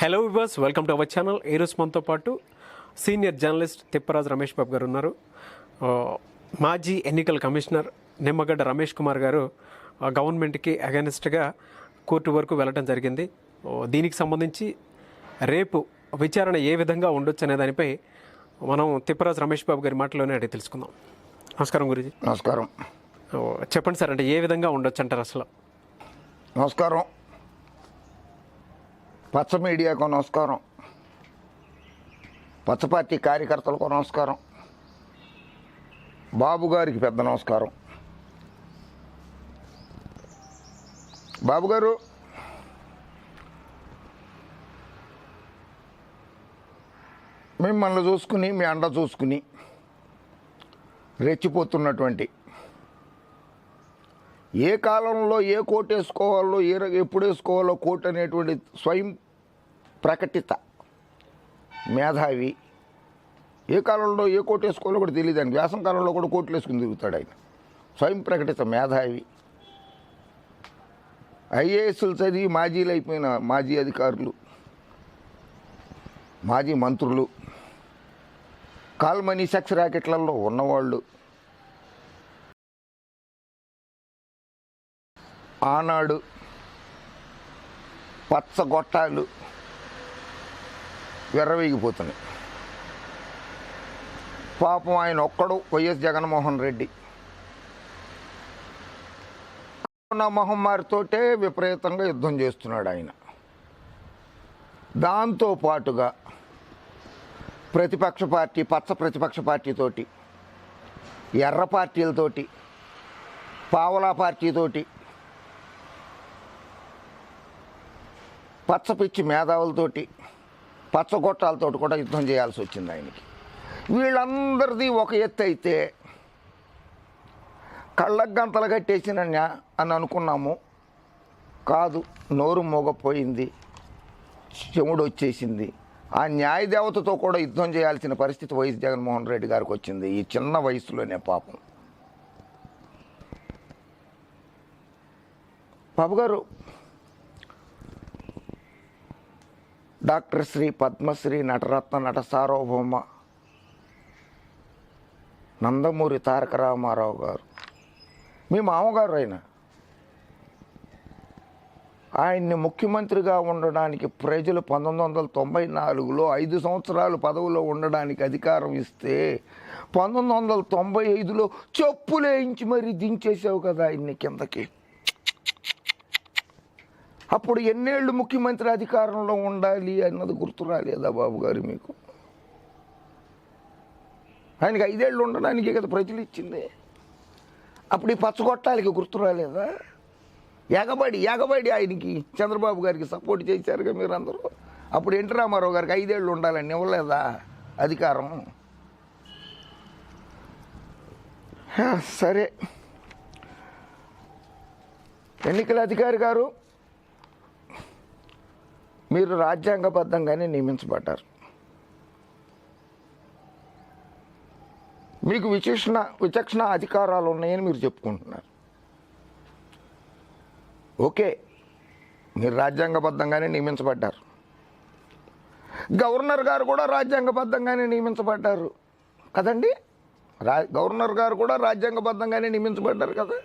Hello viewers, welcome to our channel. ఈరోజు మనతో పాటు సీనియర్ జర్నలిస్ట్ తిప్పరాజు రమేష్ బాబు గారు ఉన్నారు. మాజీ ఎన్నికల కమిషనర్ నిమ్మగడ్డ రమేష్ కుమార్ గారు గవర్నమెంట్కి అగెనిస్ట్గా కోర్టు వరకు వెళ్ళడం జరిగింది. దీనికి సంబంధించి రేపు విచారణ ఏ విధంగా ఉండొచ్చు అనే దానిపై మనం తిప్పరాజు రమేష్ బాబు గారి మాటలోనే అడిగి తెలుసుకుందాం. నమస్కారం గురుజీ. నమస్కారం. చెప్పండి సార్, అంటే ఏ విధంగా ఉండొచ్చు అంటారు అసలు? నమస్కారం. పచ్చ మీడియాకు నమస్కారం, పచ్చ పార్టీ కార్యకర్తలకు నమస్కారం, బాబు గారికి పెద్ద నమస్కారం. బాబు గారు, మిమ్మల్ని చూసుకుని మీ అండ చూసుకుని రెచ్చిపోతున్నటువంటి, ఏ కాలంలో ఏ కోట్ వేసుకోవాలో ఎప్పుడు వేసుకోవాలో కోట్ అనేటువంటి స్వయం ప్రకటిత మేధావి, ఏ కాలంలో ఏ కోట్ వేసుకోవాలో కూడా తెలియదు. ఆయన వ్యాసం కాలంలో కూడా కోట్లు వేసుకుని తిరుగుతాడు. ఆయన స్వయం ప్రకటిత మేధావి. ఐఏఎస్లు చదివి మాజీలు అయిపోయిన మాజీ అధికారులు, మాజీ మంత్రులు, కాల్ మనీ సెక్స్ ర్యాకెట్లలో ఉన్నవాళ్ళు, ఆనాడు పచ్చగొట్టాలు వెర్రవేగిపోతున్నాయి. పాపం ఆయన ఒక్కడు వైఎస్ జగన్మోహన్ రెడ్డి కరోనా మహమ్మారితోటే విపరీతంగా యుద్ధం చేస్తున్నాడు. ఆయన దాంతోపాటుగా ప్రతిపక్ష పార్టీ, పచ్చ ప్రతిపక్ష పార్టీతోటి, ఎర్ర పార్టీలతోటి, పావలా పార్టీతోటి, పచ్చపిచ్చి మేధావులతోటి, పచ్చగొట్టాలతోటి కూడా యుద్ధం చేయాల్సి వచ్చింది ఆయనకి. వీళ్ళందరిది ఒక ఎత్తు అయితే కళ్ళకు గంతలు కట్టేసిన అని అనుకున్నాము. కాదు, నోరు మోగపోయింది, చెముడు వచ్చేసింది. ఆ న్యాయదేవతతో కూడా యుద్ధం చేయాల్సిన పరిస్థితి వైఎస్ జగన్మోహన్ రెడ్డి గారికి వచ్చింది ఈ చిన్న వయసులోనే. పాపం బాబు గారు, డాక్టర్ శ్రీ పద్మశ్రీ నటరత్న నట సార్వభౌమ నందమూరి తారక రామారావు గారు మీ మామగారు. ఆయన్ని ముఖ్యమంత్రిగా ఉండడానికి ప్రజలు 1994లో 5 సంవత్సరాలు పదవిలో ఉండడానికి అధికారం ఇస్తే 1995లో చెప్పులేయించి మరీ దించేసావు కదా ఆయన్ని కిందకి. అప్పుడు ఎన్నేళ్ళు ముఖ్యమంత్రి అధికారంలో ఉండాలి అన్నది గుర్తు రాలేదా బాబు గారు మీకు? ఆయనకి 5 ఏళ్ళు ఉండడానికి కదా ప్రజలు ఇచ్చింది. అప్పుడు ఈ పచ్చగొట్టాలకి గుర్తు రాలేదా? ఎగబడి ఆయనకి, చంద్రబాబు గారికి సపోర్ట్ చేశారుగా మీరందరూ. అప్పుడు ఎన్టీ రామారావు గారికి 5 ఏళ్ళు ఉండాలని ఇవ్వలేదా అధికారం? సరే, ఎన్నికల అధికారి గారు, మీరు రాజ్యాంగబద్ధంగానే నియమించబడ్డారు. మీకు విచక్షణ అధికారాలు ఉన్నాయని మీరు చెప్పుకుంటున్నారు. ఓకే, మీరు రాజ్యాంగబద్ధంగానే నియమించబడ్డారు. గవర్నర్ గారు కూడా రాజ్యాంగబద్ధంగానే నియమించబడ్డారు కదండి. గవర్నర్ గారు కూడా రాజ్యాంగబద్ధంగానే నియమించబడ్డారు కదా.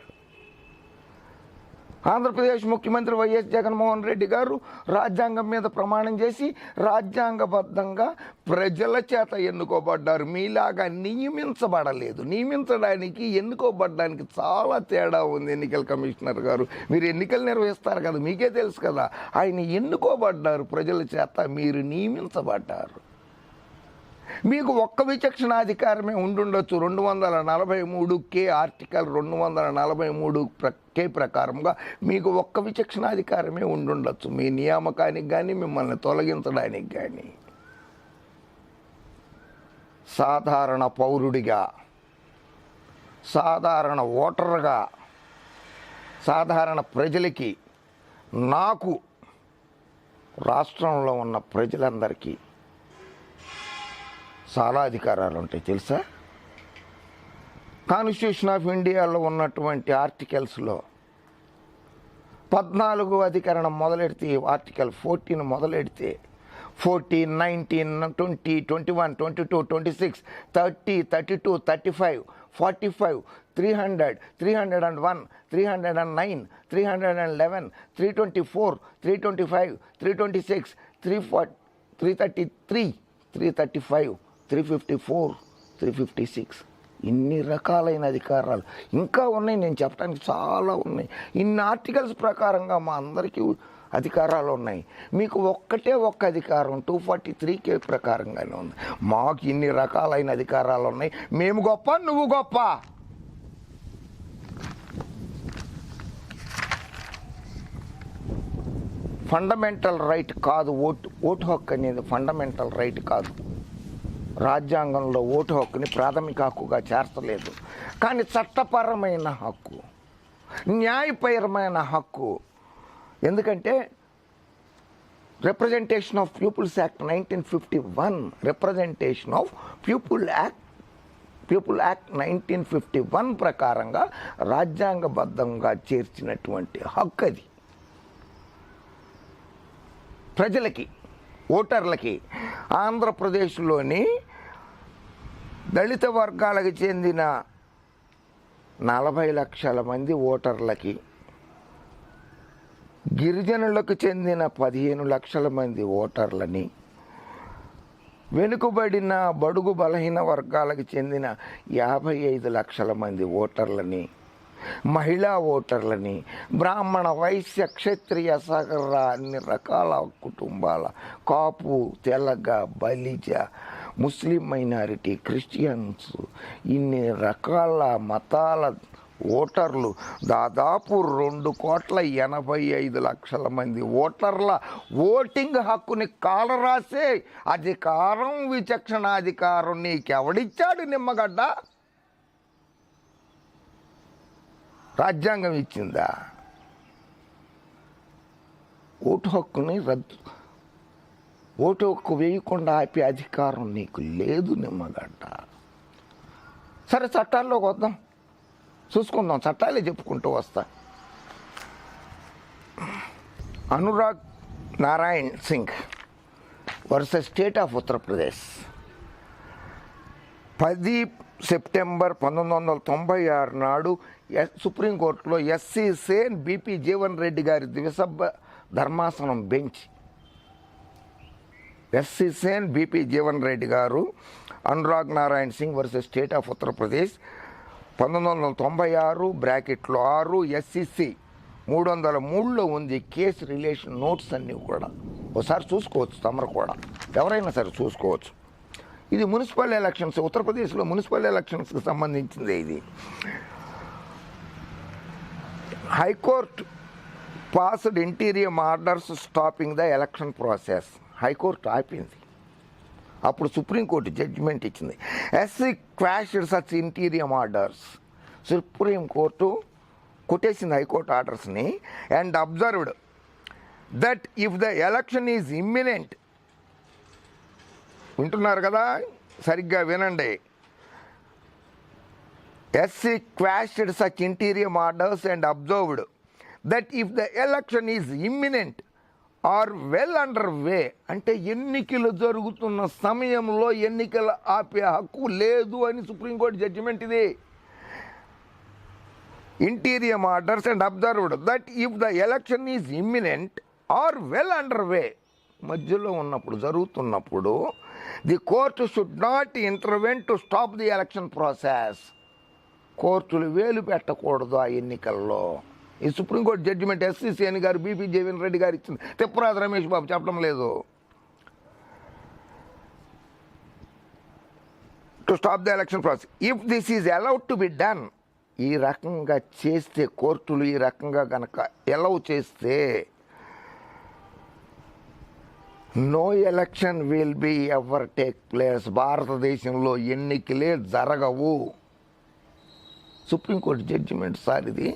ఆంధ్రప్రదేశ్ ముఖ్యమంత్రి వైఎస్ జగన్మోహన్ రెడ్డి గారు రాజ్యాంగం మీద ప్రమాణం చేసి రాజ్యాంగబద్ధంగా ప్రజల చేత ఎన్నుకోబడ్డారు. మీలాగా నియమించబడలేదు. నియమించడానికి ఎన్నుకోబడ్డానికి చాలా తేడా ఉంది. ఎన్నికల కమిషనర్ గారు, మీరు ఎన్నికలు నిర్వహిస్తారు కదా, మీకే తెలుసు కదా. ఆయన ఎన్నుకోబడ్డారు ప్రజల చేత, మీరు నియమించబడ్డారు. మీకు ఒక్క విచక్షణాధికారమే ఉండుండొచ్చు. 243K ఆర్టికల్ 243K ప్రకారంగా మీకు ఒక్క విచక్షణాధికారమే ఉండుండొచ్చు, మీ నియామకానికి కానీ మిమ్మల్ని తొలగించడానికి కానీ. సాధారణ పౌరుడిగా, సాధారణ ఓటర్గా, సాధారణ ప్రజలకి, నాకు, రాష్ట్రంలో ఉన్న ప్రజలందరికీ చాలా అధికారాలు ఉంటాయి తెలుసా. కాన్స్టిట్యూషన్ ఆఫ్ ఇండియాలో ఉన్నటువంటి ఆర్టికల్స్లో 14 అధికరణం మొదలెడితే, ఆర్టికల్ 14 మొదలెడితే 14, 19, 20, 21, 22, 26, 30, 32, 35, 45, 300, 301, 309, 311, 324, 325, 326, 340, 333, 335, 354, 356. ఇన్ని రకాలైన అధికారాలు ఇంకా ఉన్నాయి, నేను చెప్పడానికి చాలా ఉన్నాయి. ఇన్ని ఆర్టికల్స్ ప్రకారంగా మా అందరికీ అధికారాలు ఉన్నాయి. మీకు ఒక్క అధికారం 243K ప్రకారంగానే ఉంది. మాకు ఇన్ని రకాలైన అధికారాలు ఉన్నాయి. మేము గొప్ప, నువ్వు గొప్ప. ఫండమెంటల్ రైట్ కాదు ఓటు హక్కు అనేది. ఫండమెంటల్ రైట్ కాదు. రాజ్యాంగంలో ఓటు హక్కుని ప్రాథమిక హక్కుగా చేర్చలేదు. కానీ చట్టపరమైన హక్కు, న్యాయపరమైన హక్కు. ఎందుకంటే representation of peoples act 1951, representation of people act 1951 ప్రకారంగా రాజ్యాంగబద్ధంగా చేర్చినటువంటి హక్కు అది. ప్రజలకి, ఓటర్లకి. ఆంధ్రప్రదేశ్లోని దళిత వర్గాలకు చెందిన 40 లక్షల మంది ఓటర్లకి, గిరిజనులకు చెందిన 15 లక్షల మంది ఓటర్లని, వెనుకబడిన బడుగు బలహీన వర్గాలకు చెందిన 55 లక్షల మంది ఓటర్లని, మహిళా ఓటర్లని, బ్రాహ్మణ వైశ్య క్షత్రియ సగర అన్ని రకాల కుటుంబాల, కాపు, తెలగ, బలిజ, ముస్లిం మైనారిటీ, క్రిస్టియన్స్, ఇన్ని రకాల మతాల ఓటర్లు, దాదాపు 2,85,00,000 మంది ఓటర్ల ఓటింగ్ హక్కుని కాలరాసే అధికారం, విచక్షణాధికారం నీకెవడిచ్చాడు నిమ్మగడ్డ? రాజ్యాంగం ఇచ్చిందా? ఓటు హక్కుని ఓటు హక్కు వేయకుండా ఆపే అధికారం నీకు లేదు నిమ్మగడ్డ. సరే, చట్టాల్లోకి వద్దాం, చూసుకుందాం. చట్టాలే చెప్పుకుంటూ వస్తా. Anurag Narayan Singh versus state of Uttar Pradesh. 10 September 1996 నాడు సుప్రీంకోర్టులో ఎస్సీ సేన్ బిపి జీవన్ రెడ్డి గారి ద్విసభ్య ధర్మాసనం bench, SC Sen BP Jeevan Reddy గారు, Anurag Narayan Singh versus state of Uttar Pradesh 1996 బ్రాకెట్లో 6 SCC 303లో ఉంది. కేసు రిలేషన్ నోట్స్ అన్నీ కూడా ఒకసారి చూసుకోవచ్చు. తమరు కూడా ఎవరైనా సరే చూసుకోవచ్చు. ఇది మున్సిపల్ ఎలక్షన్స్, ఉత్తరప్రదేశ్లో మున్సిపల్ ఎలక్షన్స్కి సంబంధించింది. ఇది high court passed interim orders stopping the election process. High court ఆపింది. అప్పుడు సుప్రీంకోర్టు జడ్జిమెంట్ ఇచ్చింది. SC quashed such interim orders. Supreme court కొట్టేసింది హైకోర్టు ఆర్డర్స్ని. And observed that if the election is imminent, వింటున్నారు కదా, సరిగ్గా వినండి. SC quashed such interim orders and observed that if the election is imminent or well under way, అంటే ఎన్నికలు జరుగుతున్న సమయంలో ఎన్నికలు ఆపే హక్కు లేదు అని సుప్రీంకోర్టు జడ్జిమెంట్ ఇది. Interim orders and observed that if the election is imminent or well under way, మధ్యలో ఉన్నప్పుడు, జరుగుతున్నప్పుడు, the court should not intervene to stop the election process. కోర్టులు వేలు పెట్టకూడదు ఆ ఎన్నికల్లో. ఈ సుప్రీంకోర్టు జడ్జిమెంట్ ఎస్సీసీఎన్ గారు, బీపీ జీవన్ రెడ్డి గారు ఇచ్చింది. తిప్పరాజు రమేష్ బాబు చెప్పడం లేదు. To stop the election process if this is allowed to be done. ఈ రకంగా చేస్తే, కోర్టులు ఈ రకంగా కనుక అలౌ చేస్తే, no election will be ever take place. భారతదేశంలో ఎన్నికలే జరగవు. సుప్రీంకోర్టు జడ్జిమెంట్ సార్ ఇది.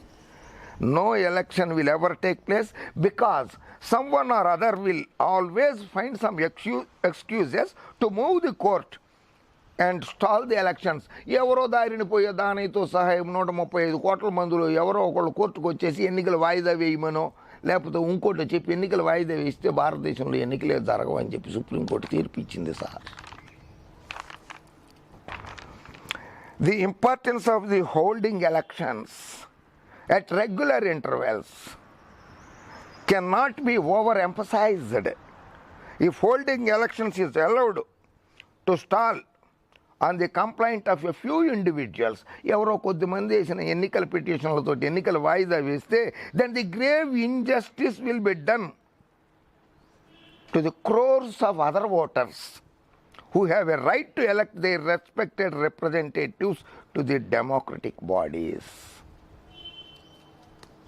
No election will ever take place because someone or other will always find some excuses to move the court and stall the elections. ఎవరో దారిని పోయే దానితో సహాయం 135 కోట్ల మందిలో ఎవరో ఒకళ్ళు కోర్టుకు వచ్చేసి ఎన్నికలు వాయిదా వేయమనో, లేకపోతే ఇంకోటి చెప్పి ఎన్నికలు వాయిదా వేస్తే భారతదేశంలో ఎన్నికలే జరగవని చెప్పి సుప్రీంకోర్టు తీర్పు ఇచ్చింది sir. The importance of the holding elections at regular intervals cannot be overemphasized. If holding elections is allowed to stall on the complaint of a few individuals, ఎవరో కొద్దిమంది వేసిన ఎన్నికల పిటిషన్లతో ఎన్నికల వాయిదా వేస్తే then the grave injustice will be done to the crores of other voters who have a right to elect their respected representatives to the democratic bodies.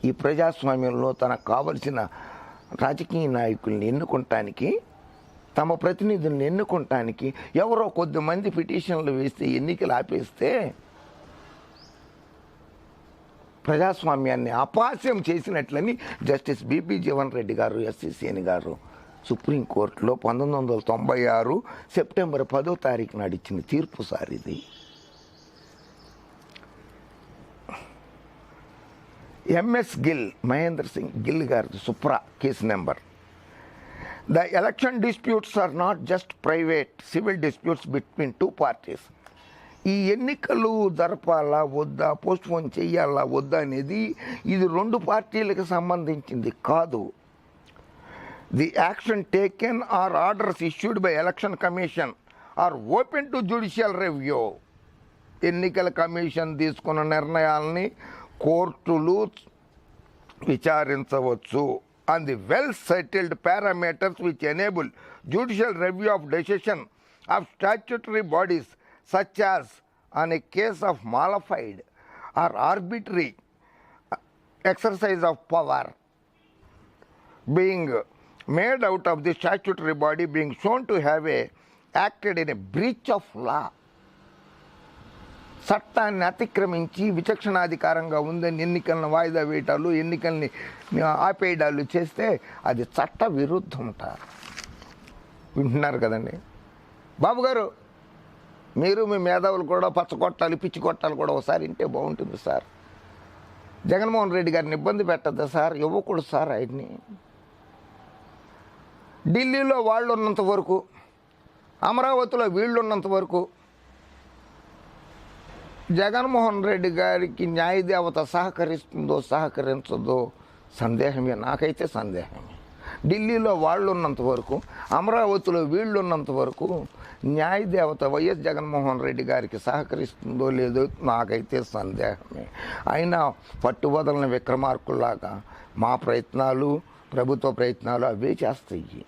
ఈ ప్రజాస్వామ్యంలో తనకు కావలసిన రాజకీయ నాయకుల్ని ఎన్నుకోవటానికి, తమ ప్రతినిధుల్ని ఎన్నుకోవటానికి ఎవరో కొద్దిమంది పిటిషన్లు వేస్తే ఎన్నికలు ఆపేస్తే ప్రజాస్వామ్యాన్ని అపహాస్యం చేసినట్లని జస్టిస్ బిపి జీవన్ రెడ్డి గారు, ఎస్సీసీఎన్ గారు సుప్రీంకోర్టులో 1996 సెప్టెంబర్ 10వ తారీఖు నాడు ఇచ్చిన తీర్పు సార్ ఇది. ఎంఎస్ గిల్, మహేంద్ర సింగ్ గిల్ గారి supra case number. The election disputes are not just private civil disputes between two parties. ఈ ఎన్నికలు జరపాలా వద్దా, పోస్ట్పోన్ చేయాలా వద్దా అనేది ఇది రెండు పార్టీలకు సంబంధించింది కాదు. The action taken or orders issued by election commission are open to judicial review. ఎన్నికల కమిషన్ తీసుకున్న నిర్ణయాలని కోర్టులు విచారించవచ్చు on the well settled parameters which enable judicial review of decision of statutory bodies, such as on a case of modified or arbitrary exercise of power being made out of the statutory body being shown to have acted in a breach of law. చట్టాన్ని అతిక్రమించి విచక్షణాధికారంగా ఉందని ఎన్నికలను వాయిదా వేయటాలు, ఎన్నికల్ని ఆపేయడాలు చేస్తే అది చట్ట విరుద్ధం ఉంటారు. వింటున్నారు కదండి బాబు గారు, మీరు మీ మేధావులు కూడా పచ్చగొట్టాలి పిచ్చి కొట్టాలి కూడా ఒకసారి వింటే బాగుంటుంది సార్. జగన్మోహన్ రెడ్డి గారిని ఇబ్బంది పెట్టద్దా సార్, ఇవ్వకూడదు సార్ ఆయన్ని. ఢిల్లీలో వాళ్ళు ఉన్నంత వరకు, అమరావతిలో వీళ్ళు ఉన్నంత వరకు జగన్మోహన్ రెడ్డి గారికి న్యాయదేవత సహకరిస్తుందో సహకరించదో సందేహమే, నాకైతే సందేహమే. ఢిల్లీలో వాళ్ళు ఉన్నంత వరకు, అమరావతిలో వీళ్ళు ఉన్నంత వరకు న్యాయదేవత వైఎస్ జగన్మోహన్ రెడ్డి గారికి సహకరిస్తుందో లేదో నాకైతే సందేహమే. అయినా పట్టుబదలని విక్రమార్కుల్లాగా మా ప్రయత్నాలు, ప్రభుత్వ ప్రయత్నాలు అవే చేస్తాయి,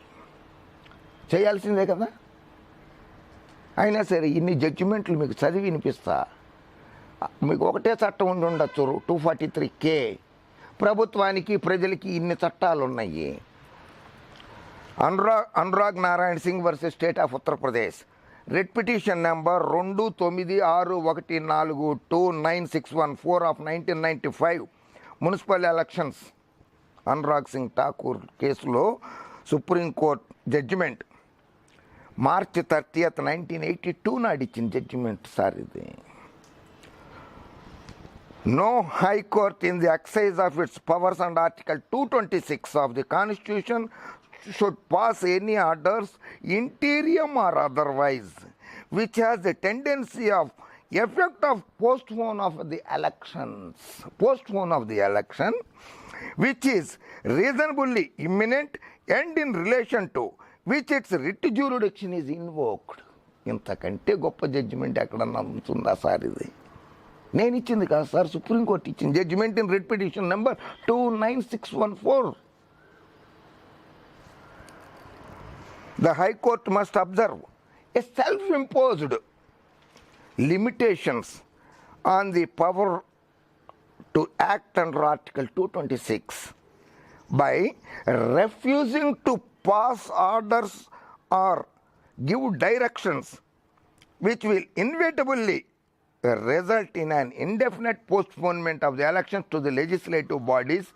చేయాల్సిందే కదా. అయినా సరే ఇన్ని జడ్జిమెంట్లు మీకు చదివి వినిపిస్తా. మీకు ఒకటే చట్టం ఉండి ఉండొచ్చు, 243K. ప్రభుత్వానికి ప్రజలకి ఇన్ని చట్టాలు ఉన్నాయి. Anurag Narayana Singh versus state of Uttar Pradesh, red petition number 2961429614 of 1995 municipal elections Anurag Singh Thakur కేసులో సుప్రీంకోర్టు జడ్జిమెంట్ మార్చి 30th, 1982 నాడు ఇచ్చిన జడ్జిమెంట్ సార్ ఇది. No High Court in the exercise of its powers under Article 226 of the Constitution should pass any orders, interim or otherwise, which has the tendency of effect of postpone of the election, which is reasonably imminent and in relation to which its writ jurisdiction is invoked. ఇంతకంటే గొప్ప judgement ఎక్కడన్నా ఉంటుందా sir ఇది? నేను ఇచ్చింది కాదు sir, supreme court ఇచ్చింది judgement in writ petition number 29614. The High Court must observe a self-imposed limitations on the power to act under Article 226 by refusing to pass orders or give directions which will inevitably result in an indefinite postponement of the elections to the legislative bodies,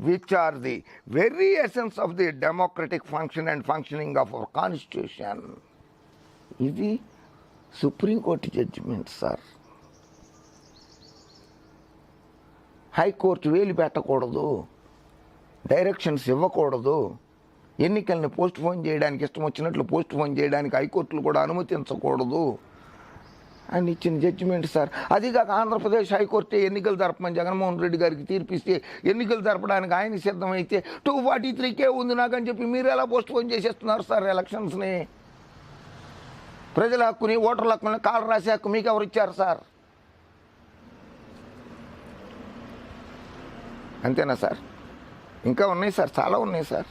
which are the very essence of the democratic function and functioning of our constitution. ఇది supreme court judgement sir. High court వేలు పెట్టకూడదు, directions ఇవ్వకూడదు, ఎన్నికల్ని post phone చేయడానికి ఇష్టం వచ్చినట్లు post phone చేయడానికి హైకోర్టులు కూడా అనుమతించకూడదు అని ఇచ్చిన జడ్జిమెంట్ సార్. అదిగాక ఆంధ్రప్రదేశ్ హైకోర్టు ఎన్నికలు జరపమని జగన్మోహన్ రెడ్డి గారికి తీర్పిస్తే ఎన్నికలు జరపడానికి ఆయన సిద్ధమైతే 243K ఉంది నాకని చెప్పి మీరు ఎలా పోస్ట్ పోన్ చేసేస్తున్నారు సార్ ఎలక్షన్స్ని? ప్రజల హక్కుని, ఓటర్ల హక్కుని, కాలు రాసే హక్కు మీకు ఎవరు ఇచ్చారు సార్? అంతేనా సార్? ఇంకా ఉన్నాయి సార్, చాలా ఉన్నాయి sir.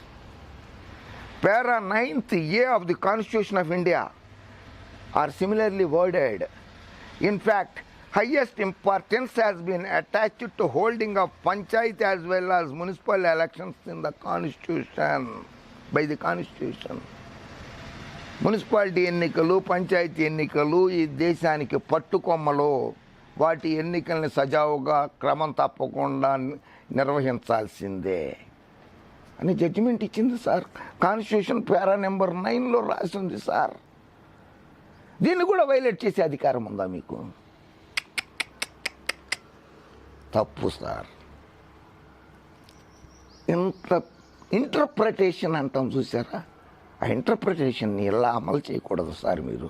Para 9th A of the Constitution of India are similarly worded. In fact, highest importance has been attached to holding of panchayat as well as municipal elections in the Constitution, by the Constitution. Municipality ఎన్నికలు, పంచాయతీ ఎన్నికలు ఈ దేశానికి పట్టుకొమ్మలు. వాటి ఎన్నికల్ని సజావుగా క్రమం తప్పకుండా నిర్వహించాల్సిందే అని జడ్జిమెంట్ ఇచ్చింది సార్. కాన్స్టిట్యూషన్ పారా నెంబర్ 9లో రాసి ఉంది సార్. దీన్ని కూడా వైలేట్ చేసే అధికారం ఉందా మీకు? తప్పు సార్. ఇంత ఇంటర్ప్రిటేషన్ అంటాం చూసారా, ఆ ఇంటర్ప్రిటేషన్ని ఇలా అమలు చేయకూడదు సార్ మీరు.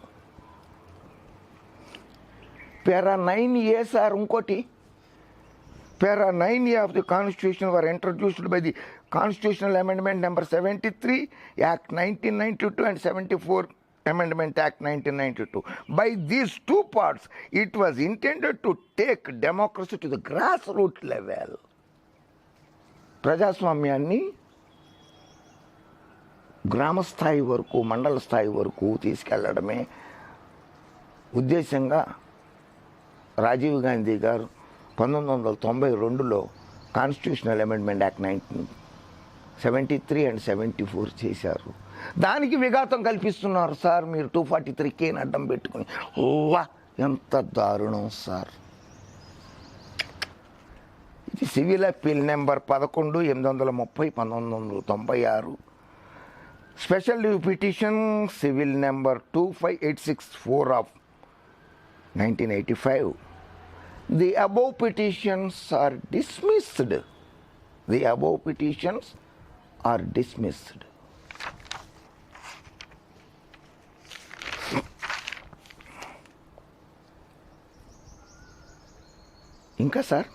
పారా 9A సార్. ఇంకోటి Para 9A of the Constitution were introduced by the Constitutional Amendment number 73, Act 1992 and 74 Amendment Act 1992. By these two parts, it was intended to take democracy to the grassroots level. ప్రజాస్వామ్యాన్ని గ్రామ స్థాయి వరకు, మండల స్థాయి వరకు తీసుకెళ్లడమే ఉద్దేశంగా రాజీవ్ గాంధీ గారు 1992లో కాన్స్టిట్యూషనల్ అమెండ్మెంట్ యాక్ట్ 1973 అండ్ 74 చేశారు. దానికి విఘాతం కల్పిస్తున్నారు సార్ మీరు 243Kని అడ్డం పెట్టుకుని. ఓవా, ఎంత దారుణం సార్. ఇది civil appeal number 11/830/1996, special leave petition civil number 25864 of 1985. The above petitions are dismissed. The above petitions are dismissed. ఇంకా సార్,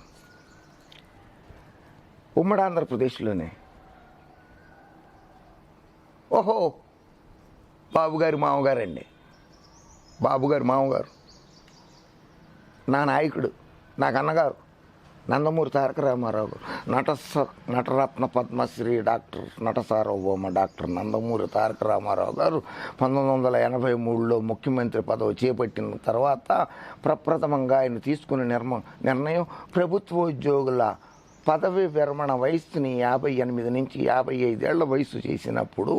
ఉమ్మడి ఆంధ్రప్రదేశ్లోనే బాబుగారి మామగారండి, బాబుగారి మామగారు నా నాయకుడు, నాకు అన్నగారు నందమూరి తారక రామారావు గారు, నటరత్న పద్మశ్రీ డాక్టర్ నటసార్వభౌమ డాక్టర్ నందమూరి తారక రామారావు గారు 1983లో ముఖ్యమంత్రి పదవి చేపట్టిన తర్వాత ప్రప్రథమంగా ఆయన తీసుకున్న నిర్ణయం ప్రభుత్వోద్యోగుల పదవి విరమణ వయస్సుని 58 నుంచి 55 ఏళ్ల వయసు చేసినప్పుడు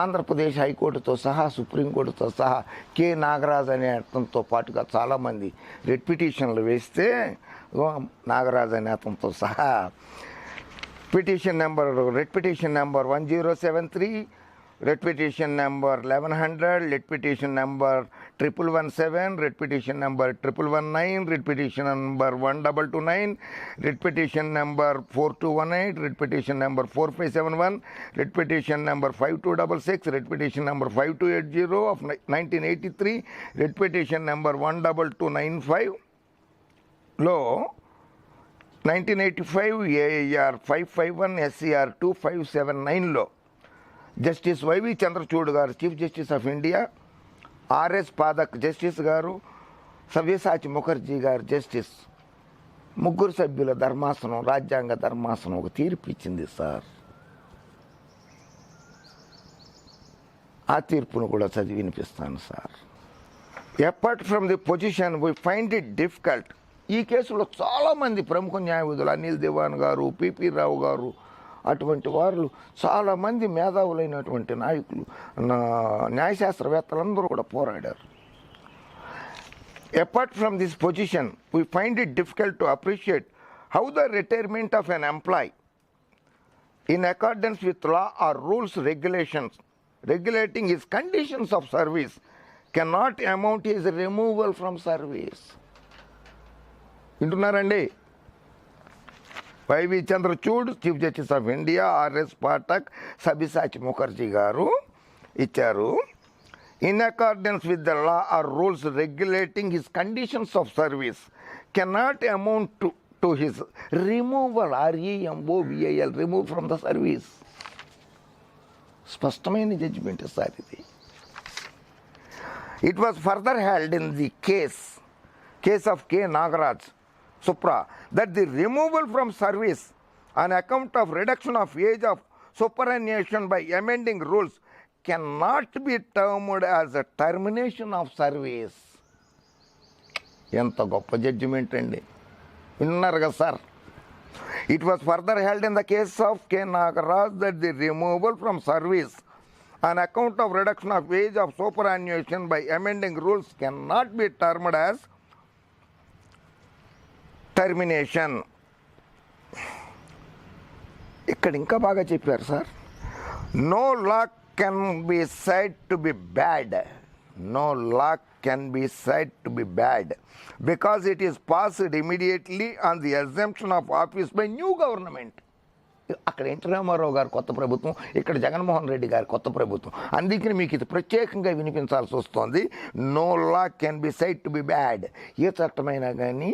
ఆంధ్రప్రదేశ్ హైకోర్టుతో సహా, సుప్రీంకోర్టుతో సహా కె నాగరాజ్ అనే అతనితో పాటుగా చాలామంది రెడ్ పిటిషన్లు వేస్తే, నాగరాజ్ అనే అతనితో సహా writ petition number 1073, writ petition number 1100, writ petition number 1117, writ petition number 1119, writ petition number 1229, writ petition number 4218, writ petition number 4571, writ petition number 5266, writ petition number 5280 of 1983, writ petition number 12295లో 1985 AIR 551 SCR 2579లో justice YV Chandrachud గారు chief justice of India, RS Pathak justice గారు, సవ్యసాచి ముఖర్జీ గారు justice, ముగ్గురు సభ్యుల ధర్మాసనం, రాజ్యాంగ ధర్మాసనం ఒక తీర్పు ఇచ్చింది సార్. ఆ తీర్పును కూడా చదివి వినిపిస్తాను sir. Apart from the position we find it difficult. ఈ కేసులో చాలామంది ప్రముఖ న్యాయవాదులు, అనిల్ దివాన్ గారు, పిపి రావు గారు, అటువంటి వారు చాలామంది మేధావులైనటువంటి నాయకులు, న్యాయశాస్త్రవేత్తలందరూ కూడా పోరాడారు. Apart from this position we find it difficult to appreciate how the retirement of an employee in accordance with law or rules regulations regulating his conditions of service cannot amount his removal from service. వింటున్నారండి? YV Chandrachud, chief justice of India, RS Pathak, Sabyasachi Mukherjee గారు ఇచ్చారు. In accordance with the law or rules regulating his conditions of service cannot amount to his removal, REMOVAL, remove from the service. స్పష్టమైన judgement sir ఇది. It was further held in the case of K. Nagaraj Supra that the removal from service on account of reduction of age of superannuation by amending rules cannot be termed as a termination of service. ఎంత గొప్ప judgement అండి, విన్నారు కదా sir. It was further held in the case of K. Nagaraj that the removal from service on account of reduction of age of superannuation by amending rules cannot be termed as termination. ఇక్కడ ఇంకా బాగా చెప్పారు sir. No law can be said to be bad. No law can be said to be bad because it is passed immediately on the assumption of office by new government. అక్కడ NT Ramarao గారు కొత్త ప్రభుత్వం, ఇక్కడ జగన్మోహన్ రెడ్డి గారు కొత్త ప్రభుత్వం. అందుకని మీకు ఇది ప్రత్యేకంగా వినిపించాల్సి వస్తుంది. No law can be said to be bad. ఏ చట్టమైనా కానీ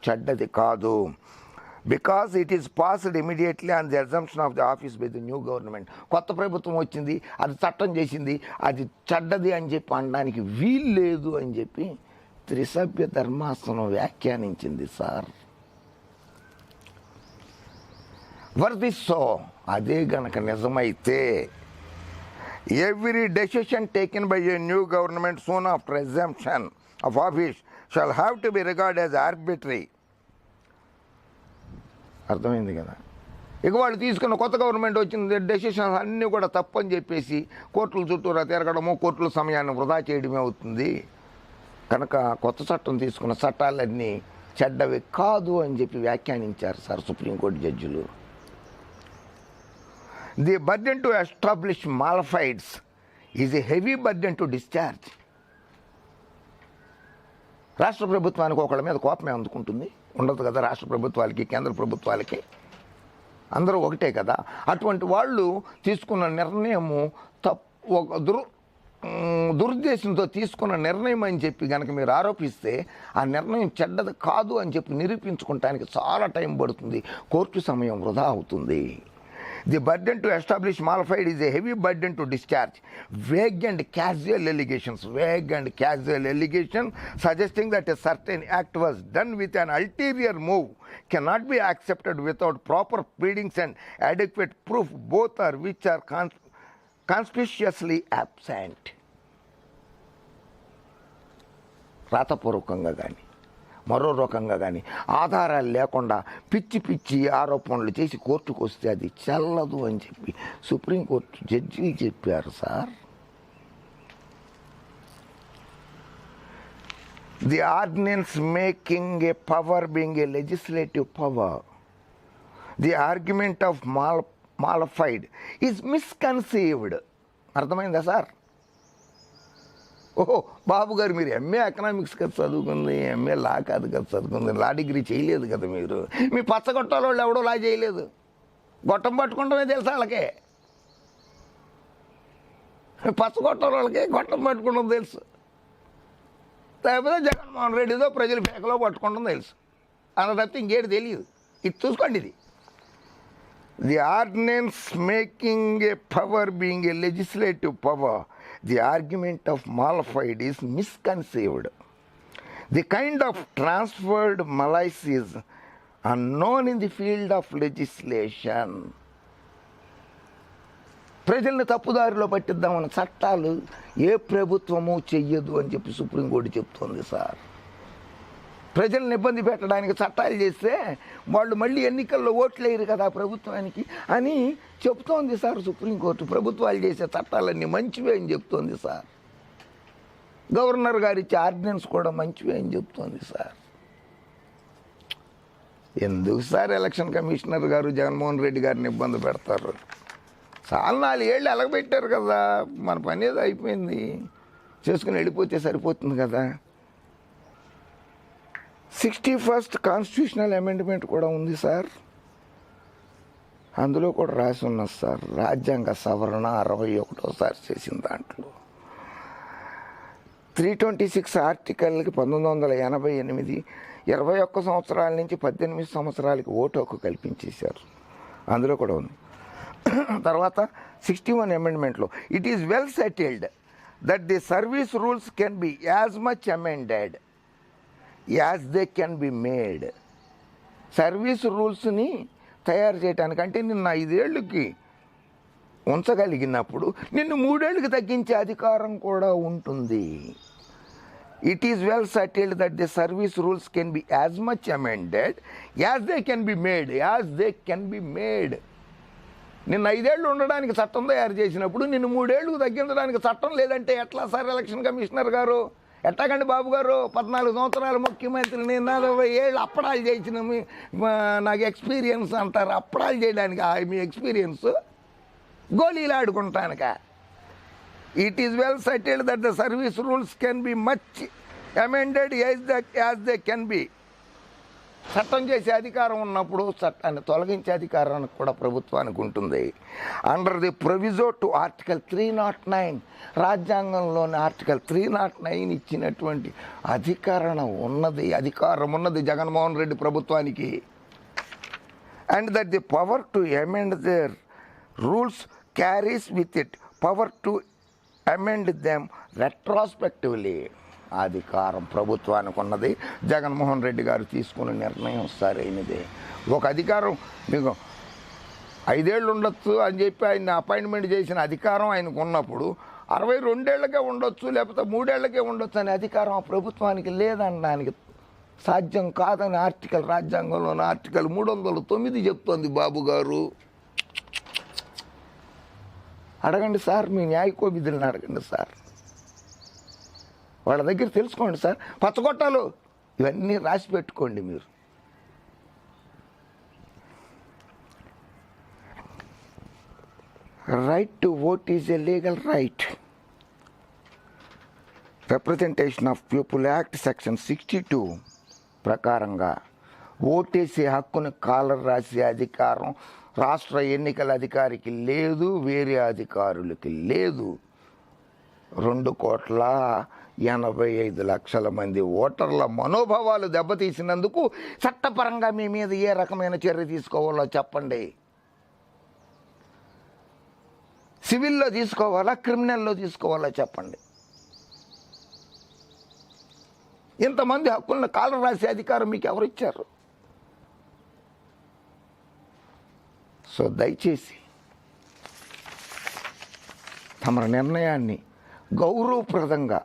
చెడ్డది కాదు. Because it is passed immediately on the assumption of the office by the new government. కొత్త ప్రభుత్వం వచ్చింది, అది చట్టం చేసింది, అది చెడ్డది అని చెప్పి అనడానికి వీలు లేదు అని చెప్పి త్రిసభ్య ధర్మాసనం వ్యాఖ్యానించింది సార్. వర్దిస్సో అదే గనక నిజమైతే every decision taken by a new government soon after exemption of office shall have to be regard as arbitrary. అర్థమైంది కదా. ఇక వాళ్ళు తీసుకున్న కొత్త గవర్నమెంట్ వచ్చిన డెసిషన్స్ అన్నీ కూడా తప్పని చెప్పేసి కోర్టుల చుట్టూరా తిరగడము, కోర్టుల సమయాన్ని వృధా చేయడమే అవుతుంది. కనుక కొత్త చట్టం తీసుకున్న చట్టాలన్నీ చెడ్డవి కాదు అని చెప్పి వ్యాఖ్యానించారు సార్ సుప్రీంకోర్టు జడ్జిలు. The burden to establish malafide is a heavy burden to discharge. రాష్ట్ర ప్రభుత్వానికి ఒకళ్ళ మీద కోపమే అందుకుంటుంది, ఉండదు కదా. రాష్ట్ర ప్రభుత్వాలకి, కేంద్ర ప్రభుత్వాలకి అందరూ ఒకటే కదా. అటువంటి వాళ్ళు తీసుకున్న నిర్ణయము దురుద్దేశంతో తీసుకున్న నిర్ణయం అని చెప్పి కనుక మీరు ఆరోపిస్తే ఆ నిర్ణయం చెడ్డది కాదు అని చెప్పి నిరూపించుకోవటానికి చాలా టైం పడుతుంది, కోర్టు సమయం వృధా అవుతుంది. The burden to establish malafide is a heavy burden to discharge. Vague and casual allegations suggesting that a certain act was done with an ulterior move cannot be accepted without proper pleadings and adequate proof, both are which are conspicuously absent. రాతపూర్వకంగా కానీ మరో రకంగా కానీ ఆధారాలు లేకుండా పిచ్చి పిచ్చి ఆరోపణలు చేసి కోర్టుకు వస్తే అది చెల్లదు అని చెప్పి సుప్రీంకోర్టు జడ్జి చెప్పారు sir. The ordinance making a power being a legislative power, the argument of mala fide is misconceived. అర్థమైందా సార్? ఓహో బాబు గారు మీరు ఎంఏ ఎకనామిక్స్ కదా చదువుకుంది, ఎంఏ లా కాదు కదా చదువుకుంది, లా డిగ్రీ చేయలేదు కదా మీరు. మీ పచ్చగొట్టాల వాళ్ళు ఎవడో లా చేయలేదు, గొట్టం పట్టుకుంటమే తెలుసు వాళ్ళకే. పచ్చగొట్టాల వాళ్ళకి గొట్టం పట్టుకుంటాం తెలుసు, లేకపోతే జగన్మోహన్ రెడ్డితో ప్రజలు పేకలో పట్టుకుంటాం తెలుసు. అలా తప్పితే ఇంకేటి తెలియదు. ఇది చూసుకోండి. ఇది the ordinance making a power being a legislative power, the argument of malafide is misconceived. The kind of transferred malice is unknown in the field of legislation. ప్రజల్ని తప్పుదారిలో పట్టిద్దామన్న చట్టాలు ఏ ప్రభుత్వము చెయ్యదు అని చెప్పి సుప్రీంకోర్టు చెప్తోంది సార్. ప్రజల్ని ఇబ్బంది పెట్టడానికి చట్టాలు చేస్తే వాళ్ళు మళ్ళీ ఎన్నికల్లో ఓట్లు వేయరు కదా ప్రభుత్వానికి అని చెప్తోంది సార్ సుప్రీంకోర్టు. ప్రభుత్వాలు చేసే చట్టాలన్నీ మంచివే అని చెప్తోంది సార్. గవర్నర్ గారు ఇచ్చే ఆర్డినెన్స్ కూడా మంచివే అని చెప్తోంది సార్. ఎందుకు సార్ ఎలక్షన్ కమిషనర్ గారు జగన్మోహన్ రెడ్డి గారిని ఇబ్బంది పెడతారు? చాలా 4 ఏళ్ళు ఎలగబెట్టారు కదా, మన పని ఏదో అయిపోయింది, చేసుకుని వెళ్ళిపోతే సరిపోతుంది కదా. 61st కాన్స్టిట్యూషనల్ అమెండ్మెంట్ కూడా ఉంది సార్. అందులో కూడా రాసి ఉన్నది సార్, రాజ్యాంగ సవరణ 61సారి చేసిన దాంట్లో 326 ఆర్టికల్కి 1988 21 సంవత్సరాల నుంచి 18 సంవత్సరాలకి ఓటు హక్కు కల్పించేశారు. అందులో కూడా ఉంది. తర్వాత 61 అమెండ్మెంట్లో it is well settled that the service rules can be as much amended as they can be made. Service రూల్స్ని తయారు చేయడానికి, అంటే నిన్న 5 ఏళ్ళకి ఉంచగలిగినప్పుడు నిన్ను 3 ఏళ్ళకి తగ్గించే అధికారం కూడా ఉంటుంది. It is well settled that the service rules can be as much amended as they can be made. As they can be made. నిన్ను 5 ఏళ్ళు ఉండడానికి చట్టం తయారు చేసినప్పుడు నిన్ను 3 ఏళ్ళకు తగ్గించడానికి చట్టం లేదంటే ఎట్లా సార్ ఎలక్షన్ కమిషనర్ గారు? ఎట్లాగండి బాబు గారు? 14 సంవత్సరాలు ముఖ్యమంత్రిని, 40 ఏళ్ళు అప్పడాలు చేసిన నాకు ఎక్స్పీరియన్స్ అంటారు. అప్పడాలు చేయడానికి మీ ఎక్స్పీరియన్స్ గోళీలు ఆడుకుంటానుక. It is well settled that the service rules can be much amended as they can be. చట్టం చేసే అధికారం ఉన్నప్పుడు చట్టాన్ని తొలగించే అధికారం కూడా ప్రభుత్వానికి ఉంటుంది. Under the proviso to article 309, రాజ్యాంగంలోని ఆర్టికల్ 309 ఇచ్చినటువంటి అధికారం ఉన్నది జగన్మోహన్ రెడ్డి ప్రభుత్వానికి. And that the power to amend their rules carries with it power to amend them retrospectively. అధికారం ప్రభుత్వానికి ఉన్నది. జగన్మోహన్ రెడ్డి గారు తీసుకున్న నిర్ణయం సరైనదే. ఒక అధికారం మీకు 5 ఏళ్ళు ఉండొచ్చు అని చెప్పి ఆయన అపాయింట్మెంట్ చేసిన అధికారం ఆయనకు ఉన్నప్పుడు 62 ఏళ్ళకే ఉండొచ్చు, లేకపోతే 3 ఏళ్ళకే ఉండొచ్చు అనే అధికారం ఆ ప్రభుత్వానికి లేదనడానికి సాధ్యం కాదని రాజ్యాంగంలోని ఆర్టికల్ 309 చెప్తోంది బాబు గారు. అడగండి సార్, మీ న్యాయకోవిధులను అడగండి సార్, వాళ్ళ దగ్గర తెలుసుకోండి సార్. పచ్చగొట్టాలు ఇవన్నీ రాసి పెట్టుకోండి మీరు. Right to vote is a legal right. Representation of people act section 62 ప్రకారంగా ఓటేసే హక్కును కాలర్ రాసే అధికారం రాష్ట్ర ఎన్నికల అధికారికి లేదు, వేరే అధికారులకి లేదు. 2,85,00,000 మంది ఓటర్ల మనోభావాలు దెబ్బతీసినందుకు చట్టపరంగా మీ మీద ఏ రకమైన చర్య తీసుకోవాలో చెప్పండి. సివిల్లో తీసుకోవాలా, క్రిమినల్లో తీసుకోవాలా చెప్పండి. ఇంతమంది హక్కులను కాలర్ రాసే అధికారం మీకు ఎవరు ఇచ్చారు? సో దయచేసి తమ నిర్ణయాన్ని గౌరవప్రదంగా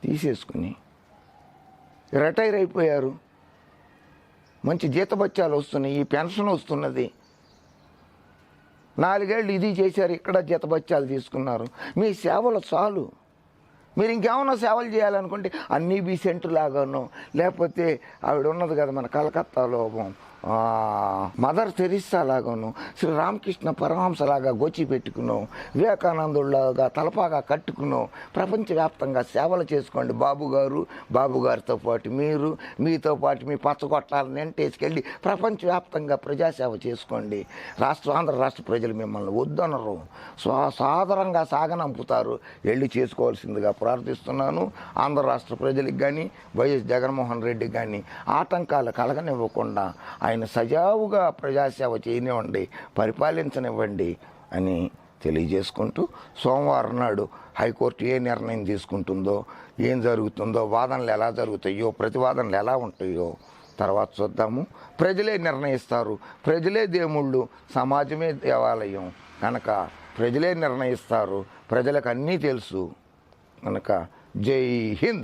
తీసేసుకుని రిటైర్ అయిపోయారు, మంచి జీతభత్యాలు వస్తున్నాయి, ఈ పెన్షన్ వస్తున్నది, 4 ఏళ్ళు ఇది చేశారు, ఇక్కడ జీతభత్యాలు తీసుకున్నారు, మీ సేవలు చాలు. మీరు ఇంకేమన్నా సేవలు చేయాలనుకుంటే అన్నీ బీసెంట్ లాగాను, లేకపోతే ఆవిడ ఉన్నది కదా మన కలకత్తాలో మదర్ తెరిస్సా లాగాను, శ్రీ రామకృష్ణ పరమహంసలాగా గోచి పెట్టుకున్నాం, వివేకానందులాగా తలపాగా కట్టుకున్నాం, ప్రపంచవ్యాప్తంగా సేవలు చేసుకోండి బాబు గారితో పాటు మీరు, మీతో పాటు మీ పచ్చగొట్టాలని వెంటేసుకెళ్ళి ప్రపంచవ్యాప్తంగా ప్రజాసేవ చేసుకోండి. ఆంధ్ర రాష్ట్ర ప్రజలు మిమ్మల్ని వద్దనరు, సాదరంగా సాగనంపుతారు. వెళ్ళి చేసుకోవాల్సిందిగా ప్రార్థిస్తున్నాను. ఆంధ్ర రాష్ట్ర ప్రజలకు కానీ వైఎస్ జగన్మోహన్ రెడ్డికి కానీ ఆటంకాలు కలగనివ్వకుండా ఆయన సజావుగా ప్రజాసేవ చేయనివ్వండి, పరిపాలించనివ్వండి అని తెలియజేసుకుంటూ, సోమవారం నాడు హైకోర్టు ఏ నిర్ణయం తీసుకుంటుందో, ఏం జరుగుతుందో, వాదనలు ఎలా జరుగుతాయో, ప్రతివాదనలు ఎలా ఉంటాయో తర్వాత చూద్దాము. ప్రజలే నిర్ణయిస్తారు, ప్రజలే దేవుళ్ళు, సమాజమే దేవాలయం కనుక ప్రజలే నిర్ణయిస్తారు. ప్రజలకు అన్నీ తెలుసు కనుక జై హింద్.